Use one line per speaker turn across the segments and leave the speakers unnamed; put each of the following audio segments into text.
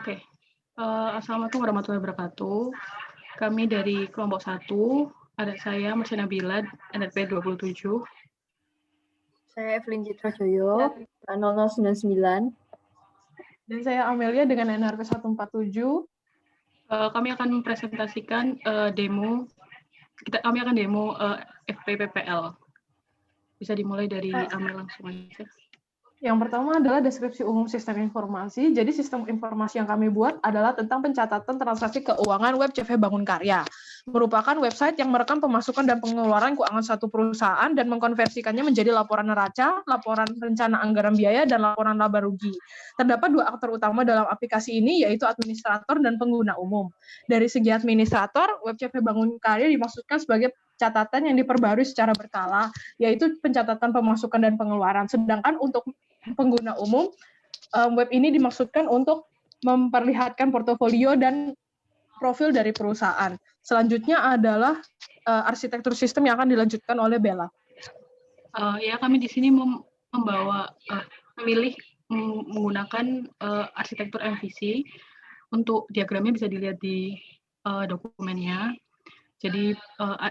Oke. Assalamualaikum warahmatullahi wabarakatuh. Kami dari kelompok 1, ada saya Mercy Nabila, NRP 27.
Saya Evelyn Citrojoyo, 0099.
Dan saya Amelia dengan NRP 147.
Kami akan mempresentasikan demo. Kami akan demo FPPPL. Bisa dimulai dari Amel langsung aja.
Yang pertama adalah deskripsi umum sistem informasi. Jadi sistem informasi yang kami buat adalah tentang pencatatan transaksi keuangan web CV Bangun Karya. Merupakan website yang merekam pemasukan dan pengeluaran keuangan satu perusahaan dan mengkonversikannya menjadi laporan neraca, laporan rencana anggaran biaya, dan laporan laba rugi. Terdapat 2 aktor utama dalam aplikasi ini, yaitu administrator dan pengguna umum. Dari segi administrator, web CV Bangun Karya dimaksudkan sebagai catatan yang diperbarui secara berkala, yaitu pencatatan pemasukan dan pengeluaran. Sedangkan untuk pengguna umum, web ini dimaksudkan untuk memperlihatkan portofolio dan profil dari perusahaan. Selanjutnya adalah arsitektur sistem yang akan dilanjutkan oleh Bella.
Ya, kami di sini memilih menggunakan arsitektur MVC. Untuk diagramnya bisa dilihat di dokumennya. Jadi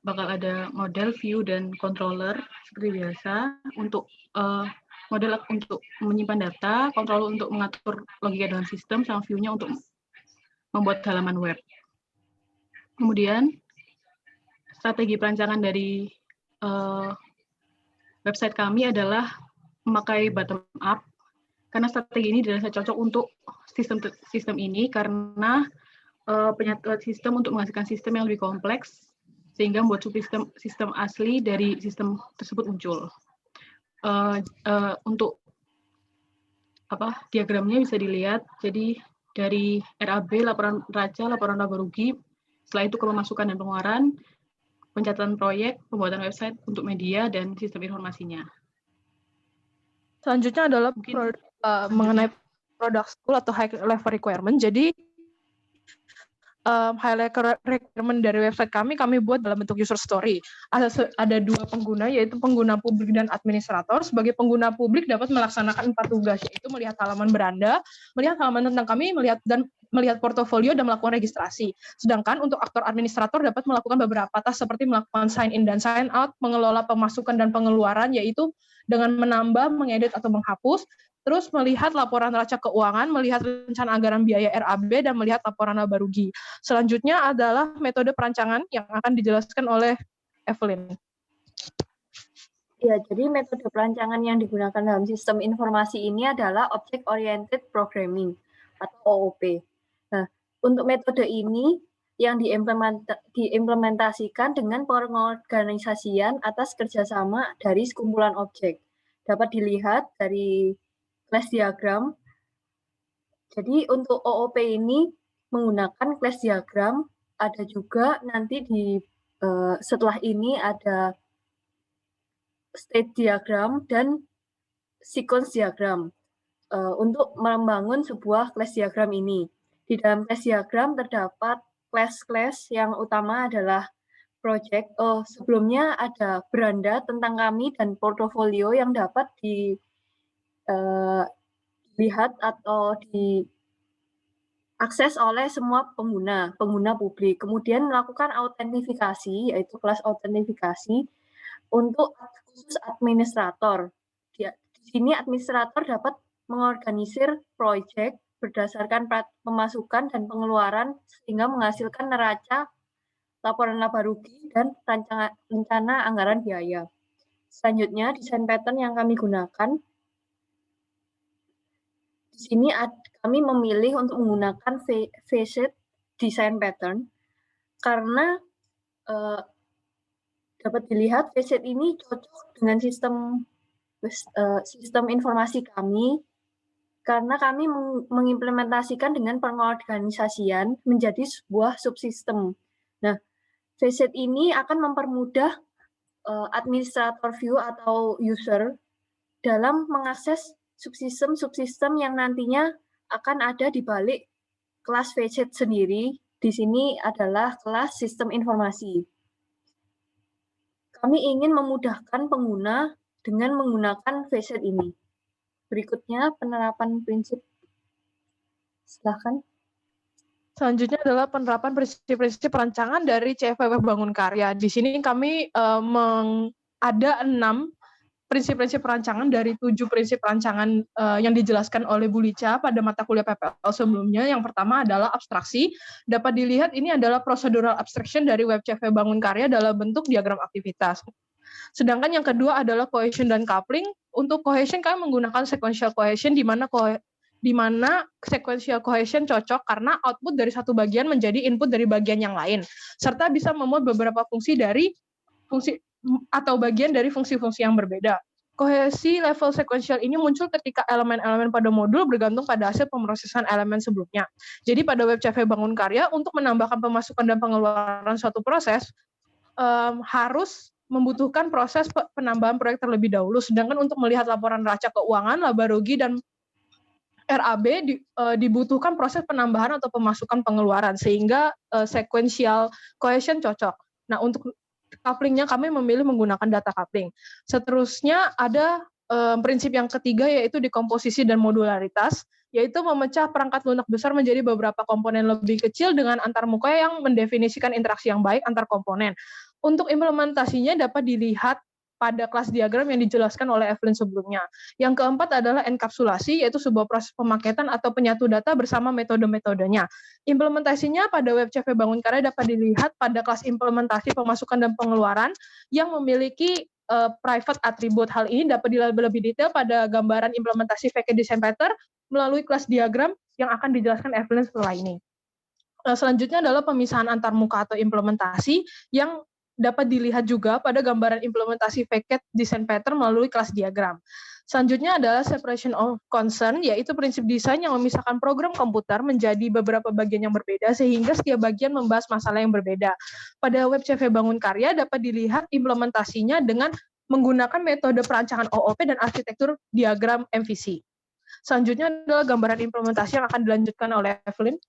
bakal ada model, view, dan controller seperti biasa. Untuk model untuk menyimpan data, controller untuk mengatur logika dalam sistem, sama view-nya untuk membuat halaman web. Kemudian strategi perancangan dari website kami adalah memakai bottom up, karena strategi ini dirasa cocok untuk sistem ini karena penyatuan sistem untuk menghasilkan sistem yang lebih kompleks, sehingga membuat sistem asli dari sistem tersebut muncul. Untuk diagramnya bisa dilihat, jadi dari RAB, laporan neraca, laporan laba rugi, setelah itu ke pemasukan dan pengeluaran, pencatatan proyek, pembuatan website untuk media, dan sistem informasinya.
Selanjutnya adalah mengenai product school atau high level requirement. Jadi high level requirement dari website kami buat dalam bentuk user story. Ada 2 pengguna, yaitu pengguna publik dan administrator. Sebagai pengguna publik dapat melaksanakan 4 tugas, yaitu melihat halaman beranda, melihat halaman tentang kami, melihat portofolio, dan melakukan registrasi. Sedangkan untuk aktor administrator dapat melakukan beberapa task seperti melakukan sign in dan sign out, mengelola pemasukan dan pengeluaran, yaitu dengan menambah, mengedit, atau menghapus, terus melihat laporan neraca keuangan, melihat rencana anggaran biaya RAB, dan melihat laporan laba rugi. Selanjutnya adalah metode perancangan yang akan dijelaskan oleh Evelyn.
Ya, jadi metode perancangan yang digunakan dalam sistem informasi ini adalah Object Oriented Programming atau OOP. Nah, untuk metode ini yang diimplementasikan dengan pengorganisasian atas kerjasama dari sekumpulan objek. Dapat dilihat dari class diagram. Jadi untuk OOP ini menggunakan class diagram, ada juga nanti setelah ini ada state diagram dan sequence diagram untuk membangun sebuah class diagram ini. Di dalam class diagram terdapat class-class yang utama adalah project. Sebelumnya ada beranda tentang kami dan portofolio yang dapat dilihat atau diakses oleh semua pengguna publik. Kemudian melakukan autentifikasi, yaitu kelas autentifikasi untuk khusus administrator. Di sini administrator dapat mengorganisir proyek berdasarkan pemasukan dan pengeluaran sehingga menghasilkan neraca, laporan laba rugi, dan rencana anggaran biaya. Selanjutnya, desain pattern yang kami gunakan. Di sini kami memilih untuk menggunakan facet design pattern karena dapat dilihat facet ini cocok dengan sistem informasi kami karena kami mengimplementasikan dengan pengorganisasian menjadi sebuah subsistem. Nah, facet ini akan mempermudah administrator view atau user dalam mengakses subsistem yang nantinya akan ada di balik kelas facet sendiri. Di sini adalah kelas sistem informasi. Kami ingin memudahkan pengguna dengan menggunakan facet ini. Berikutnya penerapan prinsip. Silakan.
Selanjutnya adalah penerapan prinsip-prinsip perancangan dari CFW Bangun Karya. Di sini kami ada 6 prinsip-prinsip perancangan dari 7 prinsip perancangan yang dijelaskan oleh Bu Lica pada mata kuliah PPL sebelumnya. Yang pertama adalah abstraksi. Dapat dilihat ini adalah procedural abstraction dari web CFW Bangun Karya dalam bentuk diagram aktivitas. Sedangkan yang kedua adalah cohesion dan coupling. Untuk cohesion kami menggunakan sequential cohesion di mana sequential cohesion cocok karena output dari satu bagian menjadi input dari bagian yang lain, serta bisa memuat beberapa fungsi atau bagian dari fungsi-fungsi yang berbeda. Kohesi level sequential ini muncul ketika elemen-elemen pada modul bergantung pada hasil pemrosesan elemen sebelumnya. Jadi pada web CFW Bangun Karya, untuk menambahkan pemasukan dan pengeluaran suatu proses, harus membutuhkan proses penambahan proyek terlebih dahulu. Sedangkan untuk melihat laporan neraca keuangan, laba rugi, dan RAB dibutuhkan proses penambahan atau pemasukan pengeluaran, sehingga sequential cohesion cocok. Nah, untuk couplingnya kami memilih menggunakan data coupling. Seterusnya ada prinsip yang ketiga, yaitu dekomposisi dan modularitas, yaitu memecah perangkat lunak besar menjadi beberapa komponen lebih kecil dengan antarmuka yang mendefinisikan interaksi yang baik antar komponen. Untuk implementasinya dapat dilihat pada kelas diagram yang dijelaskan oleh Evelyn sebelumnya. Yang keempat adalah enkapsulasi, yaitu sebuah proses pemaketan atau penyatu data bersama metode-metodenya. Implementasinya pada web CFW Bangun Karya dapat dilihat pada kelas implementasi pemasukan dan pengeluaran yang memiliki private attribute. Hal ini dapat dilihat lebih detail pada gambaran implementasi VK Design Pattern melalui kelas diagram yang akan dijelaskan Evelyn setelah ini. Selanjutnya adalah pemisahan antarmuka atau implementasi yang dapat dilihat juga pada gambaran implementasi VCAD Design Pattern melalui kelas diagram. Selanjutnya adalah separation of concern, yaitu prinsip desain yang memisahkan program komputer menjadi beberapa bagian yang berbeda sehingga setiap bagian membahas masalah yang berbeda. Pada web CFW Bangun Karya dapat dilihat implementasinya dengan menggunakan metode perancangan OOP dan arsitektur diagram MVC. Selanjutnya adalah gambaran implementasi yang akan dilanjutkan oleh Evelyn.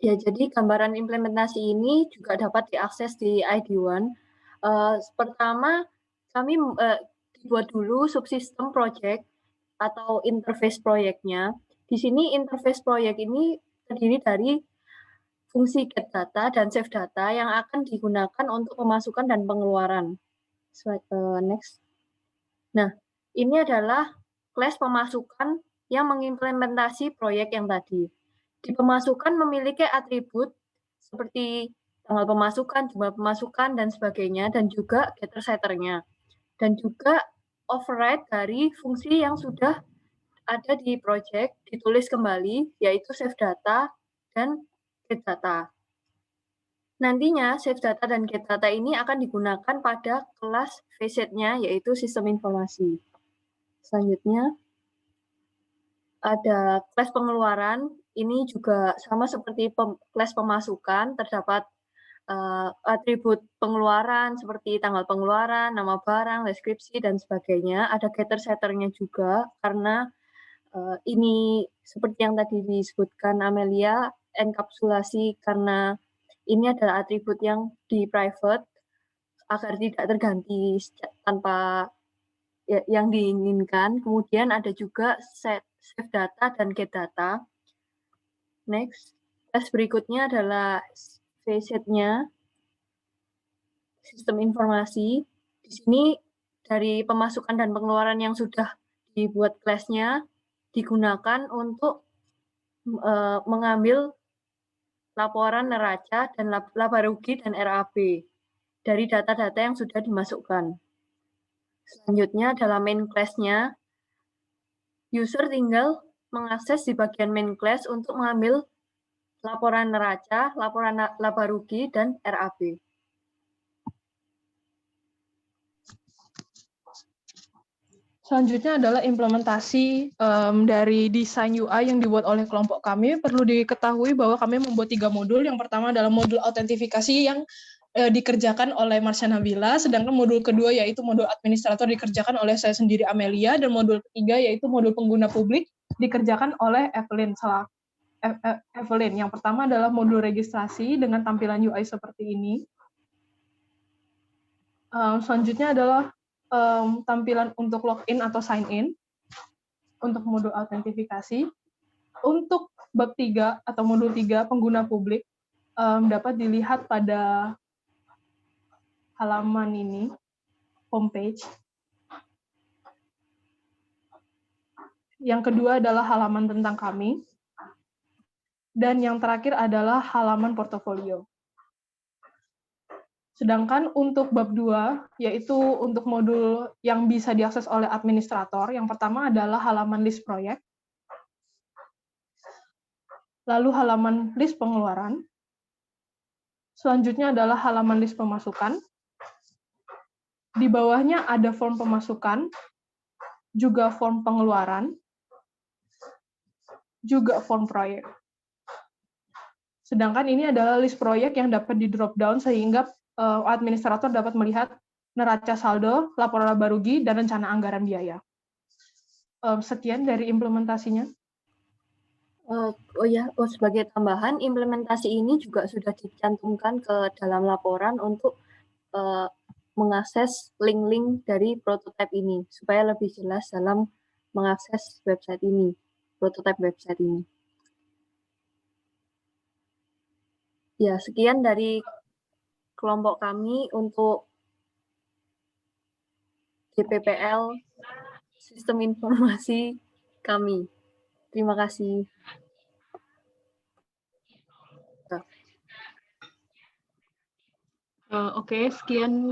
Ya, jadi gambaran implementasi ini juga dapat diakses di ID1. Pertama, kami buat dulu subsistem project atau interface proyeknya. Di sini interface proyek ini terdiri dari fungsi get data dan save data yang akan digunakan untuk pemasukan dan pengeluaran. Next. Nah, ini adalah kelas pemasukan yang mengimplementasi proyek yang tadi. Di pemasukan memiliki atribut seperti tanggal pemasukan, jumlah pemasukan, dan sebagainya, dan juga getter setternya. Dan juga override dari fungsi yang sudah ada di project ditulis kembali, yaitu save data dan get data. Nantinya save data dan get data ini akan digunakan pada kelas facet-nya, yaitu sistem informasi. Selanjutnya ada kelas pengeluaran. Ini juga sama seperti kelas pemasukan, terdapat atribut pengeluaran seperti tanggal pengeluaran, nama barang, deskripsi, dan sebagainya. Ada getter setternya juga, karena ini seperti yang tadi disebutkan Amelia, enkapsulasi karena ini adalah atribut yang di private agar tidak terganti tanpa yang diinginkan. Kemudian ada juga save data dan get data. Next, tes berikutnya adalah facet-nya, sistem informasi. Di sini dari pemasukan dan pengeluaran yang sudah dibuat kelasnya digunakan untuk mengambil laporan neraca dan laba rugi dan RAB dari data-data yang sudah dimasukkan. Selanjutnya dalam main class-nya, user tinggal mengakses di bagian main class untuk mengambil laporan neraca, laporan laba rugi, dan RAB.
Selanjutnya adalah implementasi dari desain UI yang dibuat oleh kelompok kami. Perlu diketahui bahwa kami membuat 3 modul. Yang pertama adalah modul autentifikasi yang dikerjakan oleh Marsha Nabila, sedangkan modul kedua yaitu modul administrator dikerjakan oleh saya sendiri Amelia, dan modul ketiga yaitu modul pengguna publik dikerjakan oleh Evelyn. Evelyn. Yang pertama adalah modul registrasi dengan tampilan UI seperti ini. Selanjutnya adalah tampilan untuk login atau sign in untuk modul autentifikasi. Untuk bab 3 atau modul 3 pengguna publik dapat dilihat pada halaman ini, homepage. Yang kedua adalah halaman tentang kami. Dan yang terakhir adalah halaman portofolio. Sedangkan untuk bab 2, yaitu untuk modul yang bisa diakses oleh administrator, yang pertama adalah halaman list proyek, lalu halaman list pengeluaran, selanjutnya adalah halaman list pemasukan, di bawahnya ada form pemasukan, juga form pengeluaran, juga form proyek. Sedangkan ini adalah list proyek yang dapat di drop down sehingga administrator dapat melihat neraca saldo, laporan laba rugi, dan rencana anggaran biaya. Sekian dari implementasinya.
Sebagai tambahan, implementasi ini juga sudah dicantumkan ke dalam laporan untuk mengakses link-link dari prototipe ini, supaya lebih jelas dalam mengakses website ini, prototipe website ini. Ya, sekian dari kelompok kami untuk DPPL Sistem Informasi kami. Terima kasih.
Oke, sekian.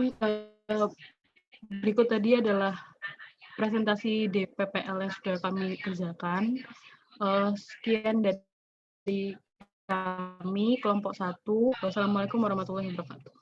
Berikut tadi adalah presentasi DPPL yang sudah kami kerjakan. Sekian dari kami, kelompok 1. Wassalamualaikum warahmatullahi wabarakatuh.